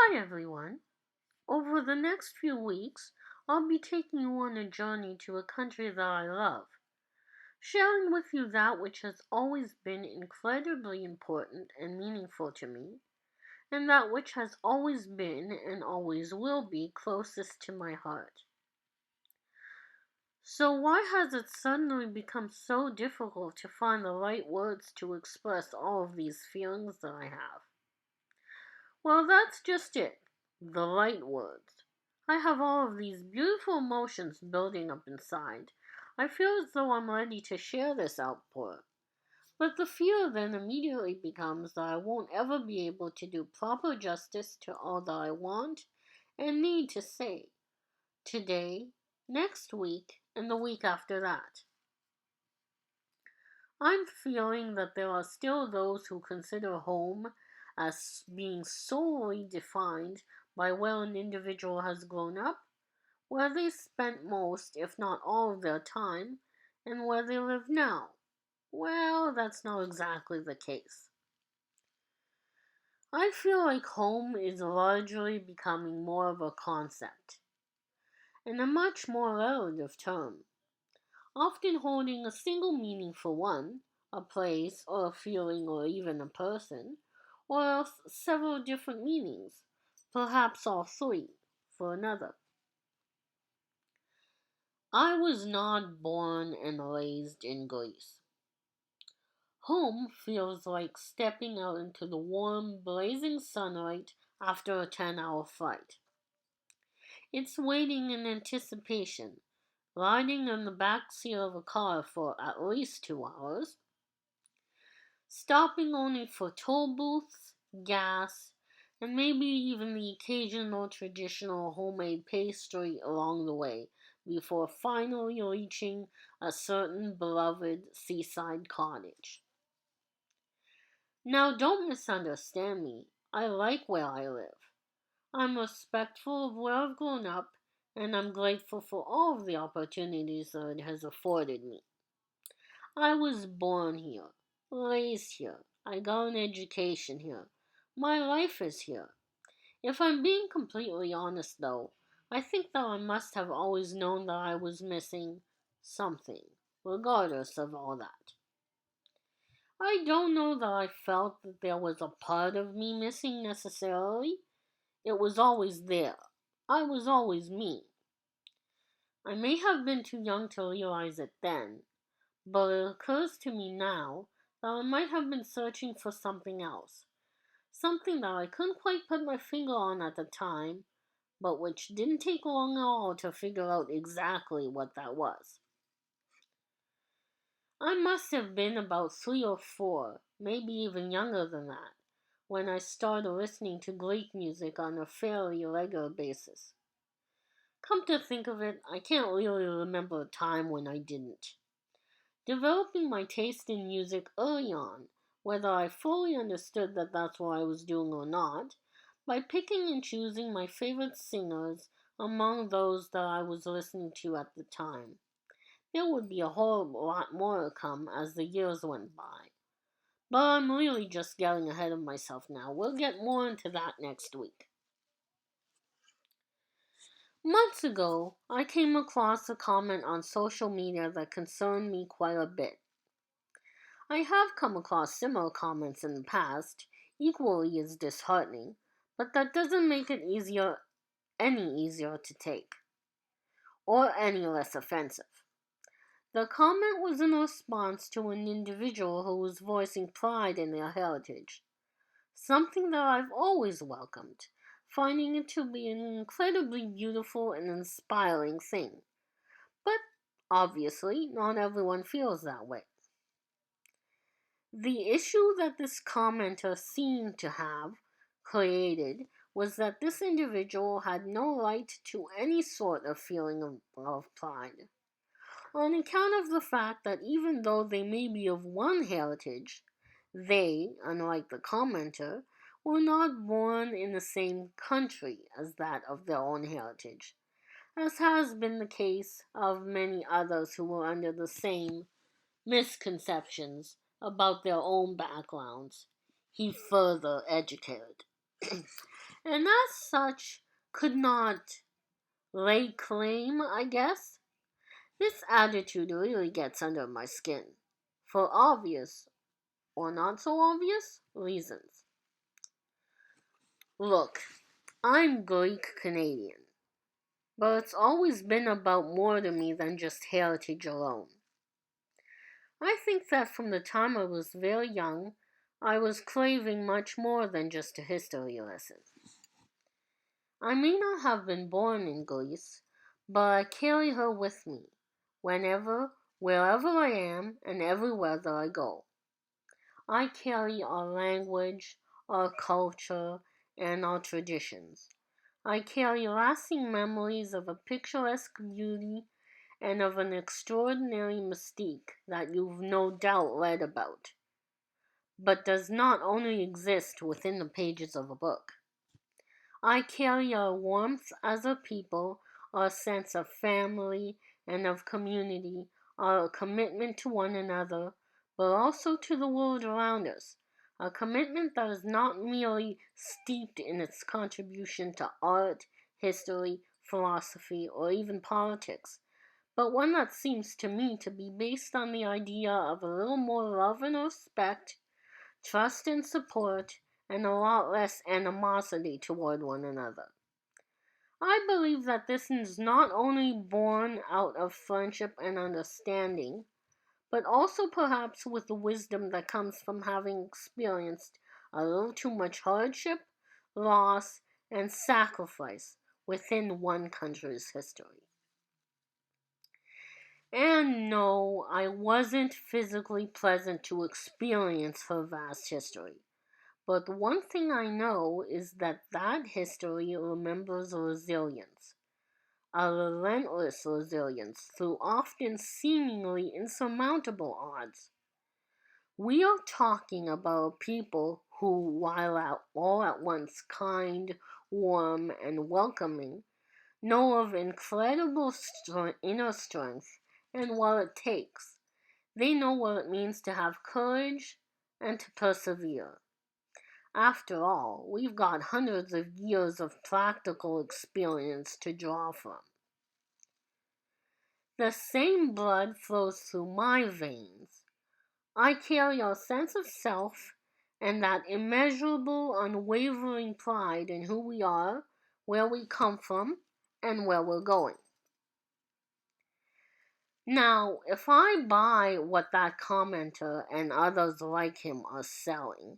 Hi everyone. Over the next few weeks, I'll be taking you on a journey to a country that I love, sharing with you that which has always been incredibly important and meaningful to me, and that which has always been and always will be closest to my heart. So, why has it suddenly become so difficult to find the right words to express all of these feelings that I have? Well, that's just it. The right words. I have all of these beautiful emotions building up inside. I feel as though I'm ready to share this outpour. But the fear then immediately becomes that I won't ever be able to do proper justice to all that I want and need to say today, next week, and the week after that. I'm feeling that there are still those who consider home as being solely defined by where an individual has grown up, where they spent most, if not all, of their time, and where they live now. Well, that's not exactly the case. I feel like home is largely becoming more of a concept, and a much more relative term, often holding a single meaning for one, a place or a feeling or even a person, or else several different meanings, perhaps all three, for another. I was not born and raised in Greece. Home feels like stepping out into the warm, blazing sunlight after a 10-hour flight. It's waiting in anticipation, riding in the back seat of a car for at least 2 hours, stopping only for toll booths, gas, and maybe even the occasional traditional homemade pastry along the way before finally reaching a certain beloved seaside cottage. Now, don't misunderstand me. I like where I live. I'm respectful of where I've grown up, and I'm grateful for all of the opportunities that it has afforded me. I was born here, raised here. I got an education here. My life is here. If I'm being completely honest, though, I think that I must have always known that I was missing something, regardless of all that. I don't know that I felt that there was a part of me missing necessarily. It was always there. I was always me. I may have been too young to realize it then, but it occurs to me now that I might have been searching for something else, something that I couldn't quite put my finger on at the time, but which didn't take long at all to figure out exactly what that was. I must have been about 3 or 4, maybe even younger than that, when I started listening to Greek music on a fairly regular basis. Come to think of it, I can't really remember a time when I didn't. Developing my taste in music early on, whether I fully understood that that's what I was doing or not, by picking and choosing my favorite singers among those that I was listening to at the time. There would be a whole lot more to come as the years went by. But I'm really just getting ahead of myself now. We'll get more into that next week. Months ago, I came across a comment on social media that concerned me quite a bit. I have come across similar comments in the past, equally as disheartening, but that doesn't make it any easier to take, or any less offensive. The comment was in response to an individual who was voicing pride in their heritage, something that I've always welcomed, finding it to be an incredibly beautiful and inspiring thing. But obviously, not everyone feels that way. The issue that this commenter seemed to have created was that this individual had no right to any sort of feeling of pride, on account of the fact that even though they may be of one heritage, they, unlike the commenter, were not born in the same country as that of their own heritage, as has been the case of many others who were under the same misconceptions about their own backgrounds, he further educated. and as such could not lay claim, I guess. This attitude really gets under my skin, for obvious or not so obvious reasons. Look, I'm Greek Canadian, but it's always been about more to me than just heritage alone. I think that from the time I was very young, I was craving much more than just a history lesson. I may not have been born in Greece, but I carry her with me, whenever, wherever I am, and everywhere that I go. I carry our language, our culture, and our traditions. I carry lasting memories of a picturesque beauty and of an extraordinary mystique that you've no doubt read about, but does not only exist within the pages of a book. I carry our warmth as a people, our sense of family and of community, our commitment to one another, but also to the world around us. A commitment that is not merely steeped in its contribution to art, history, philosophy, or even politics, but one that seems to me to be based on the idea of a little more love and respect, trust and support, and a lot less animosity toward one another. I believe that this is not only born out of friendship and understanding, but also perhaps with the wisdom that comes from having experienced a little too much hardship, loss, and sacrifice within one country's history. And no, I wasn't physically present to experience her vast history. But one thing I know is that that history remembers resilience, a relentless resilience through often seemingly insurmountable odds. We are talking about people who, while all at once kind, warm, and welcoming, know of incredible inner strength and what it takes. They know what it means to have courage and to persevere. After all, we've got hundreds of years of practical experience to draw from. The same blood flows through my veins. I carry a sense of self and that immeasurable, unwavering pride in who we are, where we come from, and where we're going. Now, if I buy what that commenter and others like him are selling,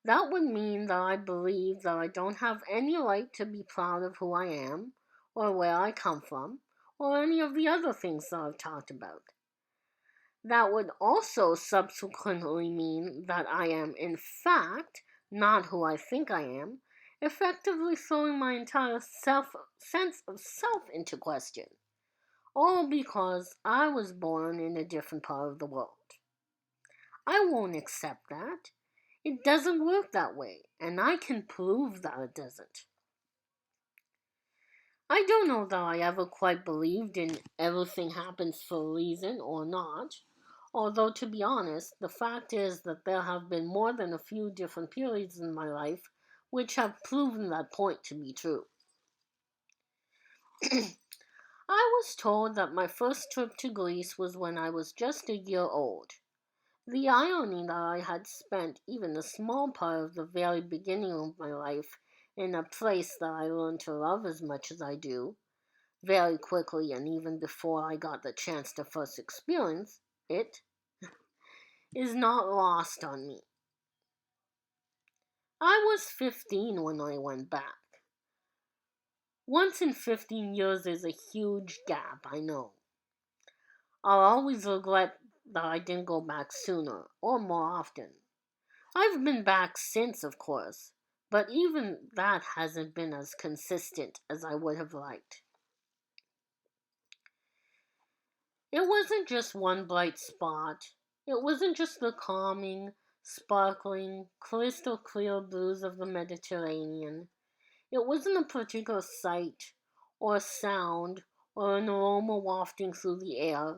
that would mean that I believe that I don't have any right to be proud of who I am, or where I come from, or any of the other things that I've talked about. That would also subsequently mean that I am, in fact, not who I think I am, effectively throwing my entire sense of self into question. All because I was born in a different part of the world. I won't accept that. It doesn't work that way, and I can prove that it doesn't. I don't know that I ever quite believed in everything happens for a reason or not, although to be honest, the fact is that there have been more than a few different periods in my life which have proven that point to be true. I was told that my first trip to Greece was when I was just a year old. The irony that I had spent even a small part of the very beginning of my life in a place that I learned to love as much as I do, very quickly and even before I got the chance to first experience it, is not lost on me. I was 15 when I went back. Once in 15 years is a huge gap, I know. I'll always regret that I didn't go back sooner or more often. I've been back since, of course, but even that hasn't been as consistent as I would have liked. It wasn't just one bright spot. It wasn't just the calming, sparkling, crystal clear blues of the Mediterranean. It wasn't a particular sight, or sound, or an aroma wafting through the air.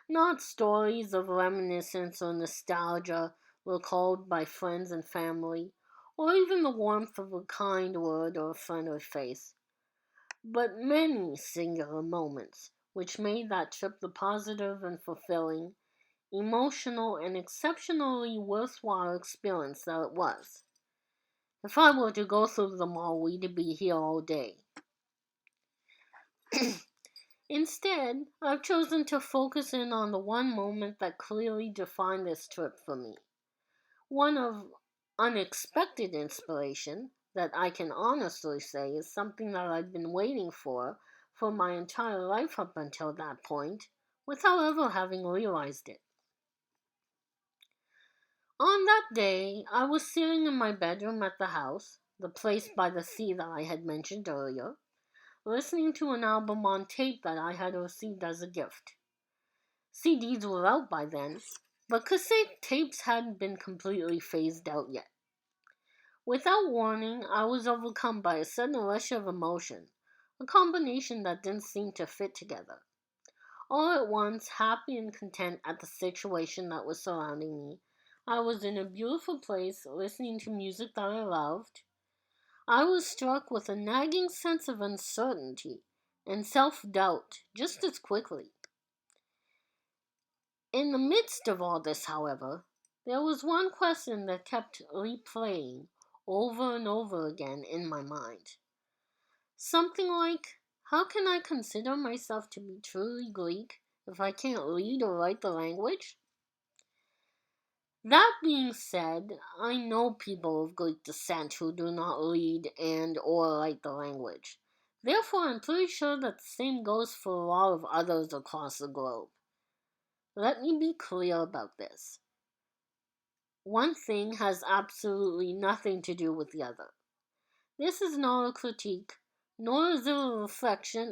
Not stories of reminiscence or nostalgia recalled by friends and family, or even the warmth of a kind word or a friendly face, but many singular moments which made that trip the positive and fulfilling, emotional, and exceptionally worthwhile experience that it was. If I were to go through them all, we'd be here all day. Instead, I've chosen to focus in on the one moment that clearly defined this trip for me. One of unexpected inspiration that I can honestly say is something that I've been waiting for my entire life up until that point, without ever having realized it. On that day, I was sitting in my bedroom at the house, the place by the sea that I had mentioned earlier, listening to an album on tape that I had received as a gift. CDs were out by then, but cassette tapes hadn't been completely phased out yet. Without warning, I was overcome by a sudden rush of emotion, a combination that didn't seem to fit together. All at once, happy and content at the situation that was surrounding me, I was in a beautiful place listening to music that I loved. I was struck with a nagging sense of uncertainty and self doubt just as quickly. In the midst of all this, however, there was one question that kept replaying over and over again in my mind. Something like, how can I consider myself to be truly Greek if I can't read or write the language? That being said, I know people of Greek descent who do not read and or write the language. Therefore, I'm pretty sure that the same goes for a lot of others across the globe. Let me be clear about this. One thing has absolutely nothing to do with the other. This is not a critique, nor is it a reflection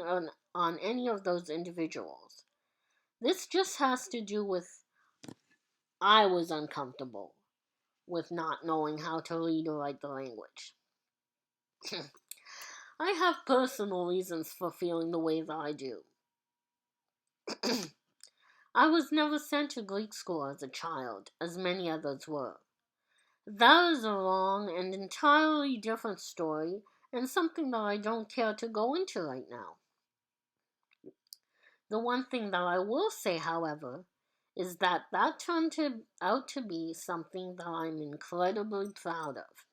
on any of those individuals. This just has to do with I was uncomfortable with not knowing how to read or write the language. I have personal reasons for feeling the way that I do. I was never sent to Greek school as a child, as many others were. That is a long and entirely different story, and something that I don't care to go into right now. The one thing that I will say, however, is that turned out to be something that I'm incredibly proud of.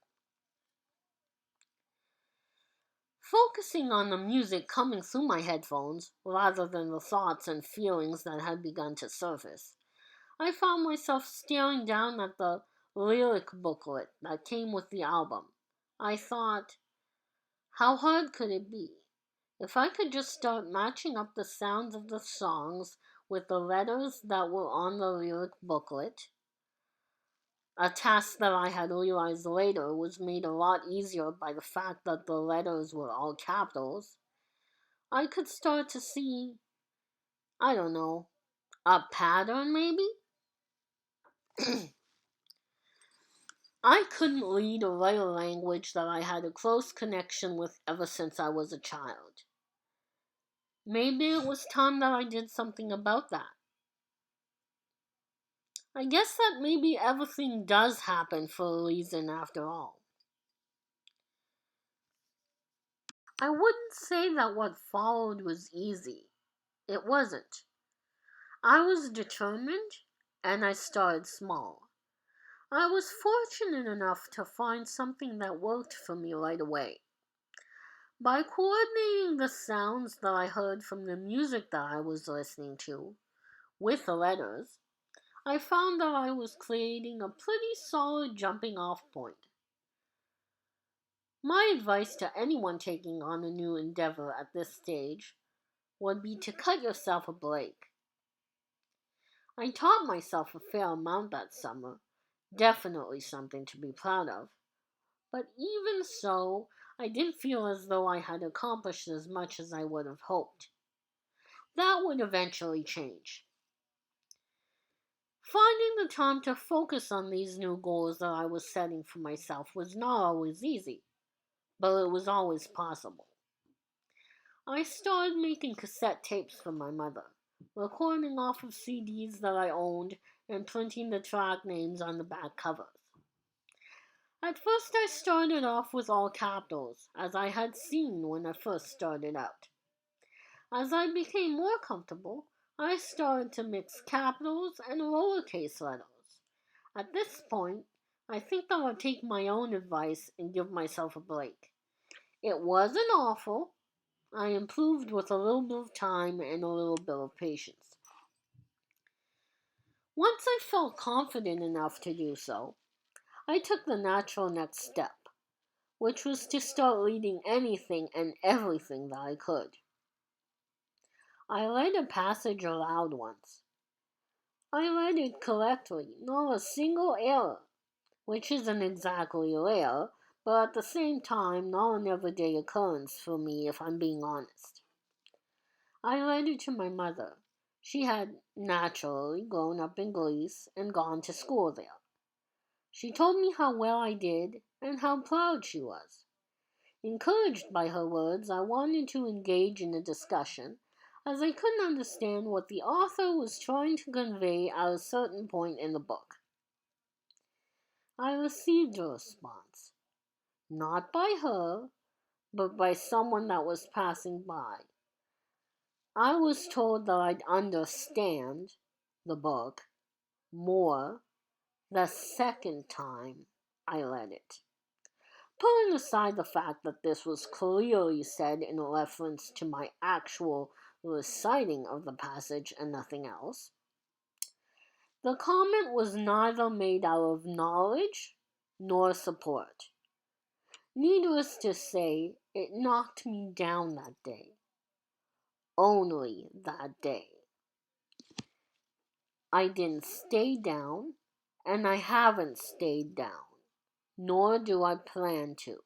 Focusing on the music coming through my headphones, rather than the thoughts and feelings that had begun to surface, I found myself staring down at the lyric booklet that came with the album. I thought, how hard could it be? If I could just start matching up the sounds of the songs with the letters that were on the lyric booklet, a task that I had realized later was made a lot easier by the fact that the letters were all capitals, I could start to see, I don't know, a pattern maybe? I couldn't read or write a language that I had a close connection with ever since I was a child. Maybe it was time that I did something about that. I guess that maybe everything does happen for a reason after all. I wouldn't say that what followed was easy. It wasn't. I was determined, and I started small. I was fortunate enough to find something that worked for me right away. By coordinating the sounds that I heard from the music that I was listening to with the letters, I found that I was creating a pretty solid jumping off point. My advice to anyone taking on a new endeavor at this stage would be to cut yourself a break. I taught myself a fair amount that summer, definitely something to be proud of. But even so, I didn't feel as though I had accomplished as much as I would have hoped. That would eventually change. Finding the time to focus on these new goals that I was setting for myself was not always easy, but it was always possible. I started making cassette tapes for my mother, recording off of CDs that I owned and printing the track names on the back covers. At first, I started off with all capitals, as I had seen when I first started out. As I became more comfortable, I started to mix capitals and lowercase letters. At this point, I think that I'll take my own advice and give myself a break. It wasn't awful. I improved with a little bit of time and a little bit of patience. Once I felt confident enough to do so, I took the natural next step, which was to start reading anything and everything that I could. I read a passage aloud once. I read it correctly, not a single error, which isn't exactly rare, but at the same time, not an everyday occurrence for me if I'm being honest. I read it to my mother. She had naturally grown up in Greece and gone to school there. She told me how well I did and how proud she was. Encouraged by her words, I wanted to engage in a discussion, as I couldn't understand what the author was trying to convey at a certain point in the book. I received a response, not by her, but by someone that was passing by. I was told that I'd understand the book more the second time I read it. Putting aside the fact that this was clearly said in reference to my actual reciting of the passage and nothing else, the comment was neither made out of knowledge nor support. Needless to say, it knocked me down that day. Only that day. I didn't stay down, and I haven't stayed down, nor do I plan to.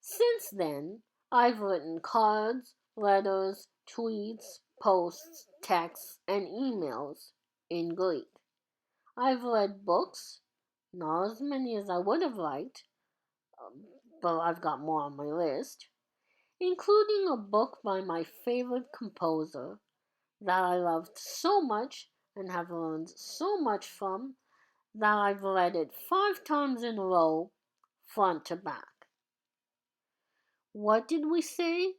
Since then, I've written cards, letters, tweets, posts, texts, and emails in Greek. I've read books, not as many as I would have liked, but I've got more on my list, including a book by my favorite composer that I loved so much and have learned so much from that I've read it 5 times in a row, front to back. What did we say?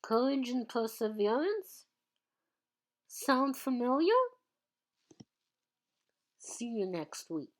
Courage and perseverance? Sound familiar? See you next week.